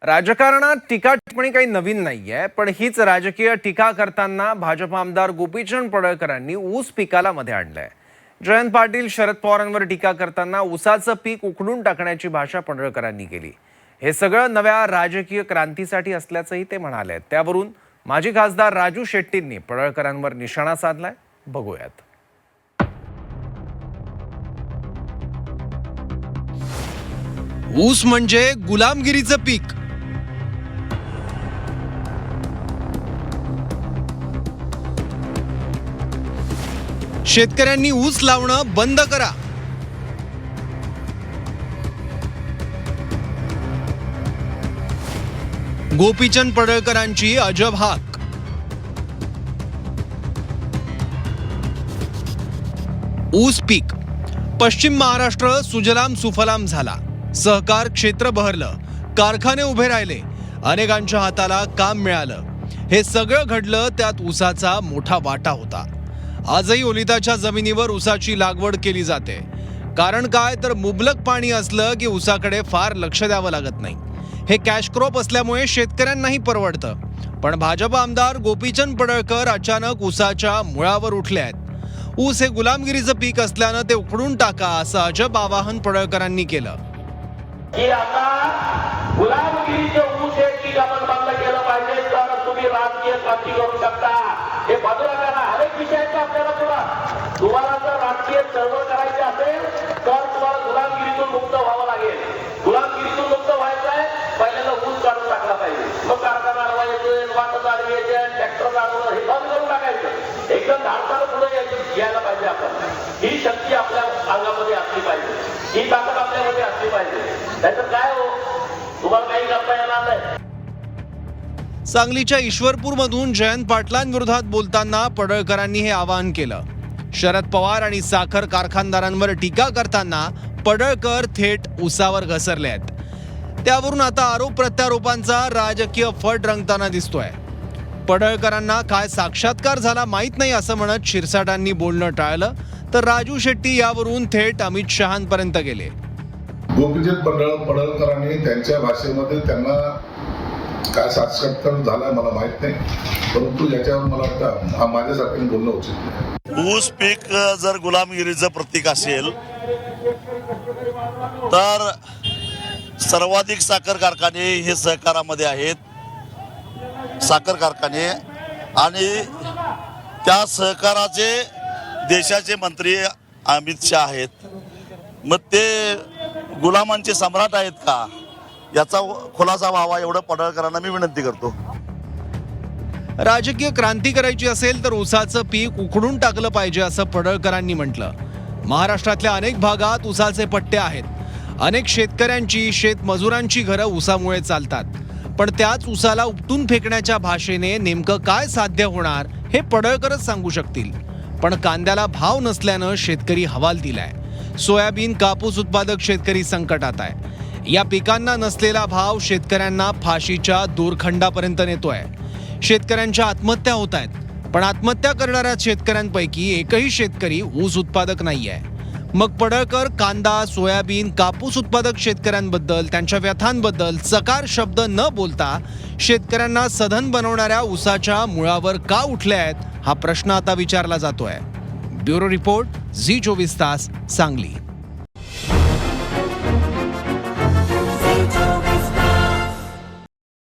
राजकारणात टीका टिप्पणी काही नवीन नाहीये, पण हीच राजकीय टीका करताना भाजप आमदार गोपीचंद पडळकरांनी ऊस पिकाला मध्ये आणलंय. जयंत पाटील शरद पवारांवर टीका करताना ऊसाचं पीक उखडून टाकण्याची भाषा पडळकरांनी केली. हे सगळं नव्या राजकीय क्रांतीसाठी असल्याचंही ते म्हणाले. त्यावरून माजी खासदार राजू शेट्टींनी पडळकरांवर निशाणा साधलाय. बघूयात. ऊस म्हणजे गुलामगिरीचं पीक. शेतकऱ्यांनी ऊस लावणं बंद करा. गोपीचंद पडळकरांची अजब हाक. ऊस पीक. पश्चिम महाराष्ट्र सुजलाम सुफलाम झाला. सहकार क्षेत्र बहरलं. कारखाने उभे राहिले. अनेकांच्या हाताला काम मिळालं. हे सगळं घडलं त्यात ऊसाचा मोठा वाटा होता. आजही ओलिताच्या जमिनीवर ऊसाची लागवड केली जाते. कारण काय तर मुबलक पाणी असलं की ऊसाकडे फार लक्ष द्यावं लागत नाही. हे कॅश क्रॉप असल्यामुळे शेतकऱ्यांनाही परवडतं. पण भाजप आमदार गोपीचंद पडळकर अचानक ऊसाच्या मुळावर उठले आहेत. ऊस हे गुलामगिरीचं पीक असल्यानं ते उखडून टाका असं अजब आवाहन पडळकरांनी केलं. की आता गुलामगिरीचं ऊस हे पीक आपण बंद केलं पाहिजे, तर तुम्ही राजकीय क्रांती करू शकता. हे बाजूला करा. अनेक विषयाचं आपल्याला तुम्हाला जर राजकीय चळवळ करायची असेल तर तुम्हाला गुलामगिरीतून मुक्त व्हावं लागेल. गुलामगिरीतून मुक्त व्हायचं आहे, पहिल्यांदा ऊस काढून टाकला पाहिजे. मग कारखाना अडवायचं, वाटत अडवायचं, ट्रॅक्टर अडवणं हे बंद करून टाकायचं. एकदम धाडसानं पुढे यायला पाहिजे. आपण ही शक्ती आपल्या अंगामध्ये असली पाहिजे. ही ताकद आपल्यामध्ये असली पाहिजे. त्याचं काय हो, तुम्हाला काही करता येणार नाही. सांगलीच्या ईश्वरपूरमधून जयंत पाटलांविरोधात बोलताना पडळकरांनी हे आवाहन केलं. शरद पवार आणि साखर कारखानदारांवर टीका करताना पडळकर थेट ऊसावर घसरले आहेत. त्यावरून आता आरोप प्रत्यारोपांचा राजकीय फट रंगताना दिसतोय. पडळकरांना काय साक्षात्कार झाला माहीत नाही असं म्हणत शिरसाटांनी बोलणं टाळलं, तर राजू शेट्टी यावरून थेट अमित शहांपर्यंत गेले. गोपीचंद पडळकरांनी त्यांच्या भाषेमध्ये त्यांना काय साक्षात्कार झाला मला माहित नाही, परंतु याच्यावर मला वाटतं माझ्यासारख्याने बोलणं उचित नाही. ऊस पीक जर गुलामगिरीचं प्रतीक असेल तर सर्वाधिक साखर कारखाने हे सहकारामध्ये आहेत. साखर कारखाने आणि त्या सहकाराचे देशाचे मंत्री अमित शहा आहेत. मग ते गुलामांचे सम्राट आहेत का, याचा खुलासा व्हावा एवढं पडळकरांना मी विनंती करतो. राजकीय क्रांती करायची असेल तर ऊसाचं पीक उखडून टाकलं पाहिजे असं पडळकरांनी म्हटलं. महाराष्ट्रातल्या अनेक भागात ऊसाचे पट्टे आहेत. अनेक शेतकऱ्यांची, शेतमजुरांची घरं ऊसामुळे चालतात. पण त्याच ऊसाला उपटून फेकण्याच्या भाषेने नेमकं काय साध्य होणार हे पडळकरच सांगू शकतील. पण कांद्याला भाव नसल्यानं शेतकरी हवालदिलाय. सोयाबीन, कापूस उत्पादक शेतकरी संकटात आहे. या पिकांना नसलेला भाव शेतकऱ्यांना फाशीच्या दोरखंडापर्यंत नेतोय. शेतकऱ्यांच्या आत्महत्या होत आहेत. पण आत्महत्या करणाऱ्या शेतकऱ्यांपैकी एकही शेतकरी ऊस उत्पादक नाहीये. मग पडळकर कांदा, सोयाबीन, कापूस उत्पादक शेतकऱ्यांबद्दल, त्यांच्या व्यथांबद्दल चकार शब्द न बोलता शेतकऱ्यांना सधन बनवणाऱ्या ऊसाच्या मुळावर का उठले आहेत हा प्रश्न आता विचारला जातोय. ब्युरो रिपोर्ट, झी 24 तास, सांगली.